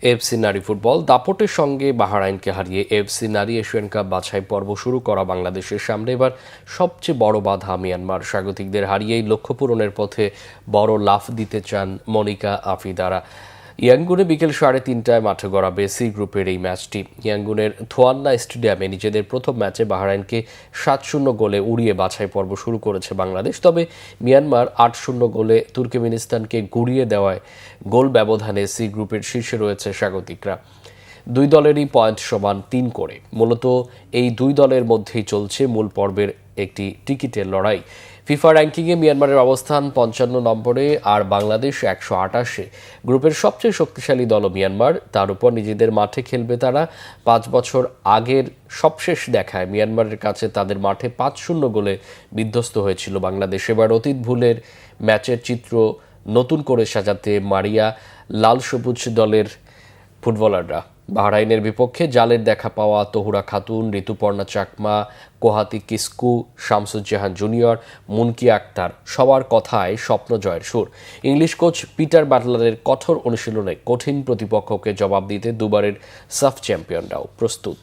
AFC নারী football দাপটের সঙ্গে বাহরাইনকে হারিয়ে এএফসি নারী এশিয়ান কাপ বাছাই পর্ব শুরু করা বাংলাদেশের সামনে এবার সবচেয়ে বড় বাধা মিয়ানমার। স্বাগতিকদের হারিয়েই লক্ষ্য পূরণের পথে বড় লাফ দিতে চান মনিকা আফিদারা। ইয়াঙ্গুনে বিকেল 3:30টায় মাঠে গড়াবে সি গ্রুপের এই ম্যাচটি। ইয়াঙ্গুনের থোয়ান্না স্টেডিয়ামে নিজেদের প্রথম ম্যাচে বাহরাইনকে 7-0 গোলে উড়িয়ে বাছাই পর্ব শুরু করেছে বাংলাদেশ। তবে মিয়ানমার 8-0 গোলে তুর্কমেনিস্তানকে গুড়িয়ে দেওয়ায় গোল ব্যবধানে সি গ্রুপের শীর্ষে রয়েছে স্বাগতিকরা। দুই দলেরই পয়েন্ট সমান 3 করে। মূলত এই দুই দলের মধ্যেই চলছে মূল পর্বের একটি টিকিটের লড়াই। ফিফা র্যাঙ্কিংয়ে মিয়ানমারের অবস্থান 55 নম্বরে আর বাংলাদেশ 128-এ। গ্রুপের সবচেয়ে শক্তিশালী দল মিয়ানমার, তার উপর নিজেদের মাঠে খেলবে তারা। 5 বছর আগের সবশেষ দেখায় মিয়ানমারের কাছে তাদের মাঠে 5-0 গোলে বিধ্বস্ত হয়েছিল বাংলাদেশ। এবার অতীত ভুলের ম্যাচের চিত্র নতুন করে সাজাতে মারিয়া লাল সবুজ দলের ফুটবলাররা। বাহরাইনের বিপক্ষে জালের দেখা পাওয়া তহুরা খাতুন, ঋতুপর্ণা চাকমা, কোহাতি কিস্কু, শামসুজ্জাহান জুনিয়র, মুনকি আক্তার সবার কথায় স্বপ্ন জয়ের সুর। ইংলিশ কোচ পিটার বাটলারের কঠোর অনুশীলনে কঠিন প্রতিপক্ষকে জবাব দিতে দুবারের সাফ চ্যাম্পিয়নরাও প্রস্তুত।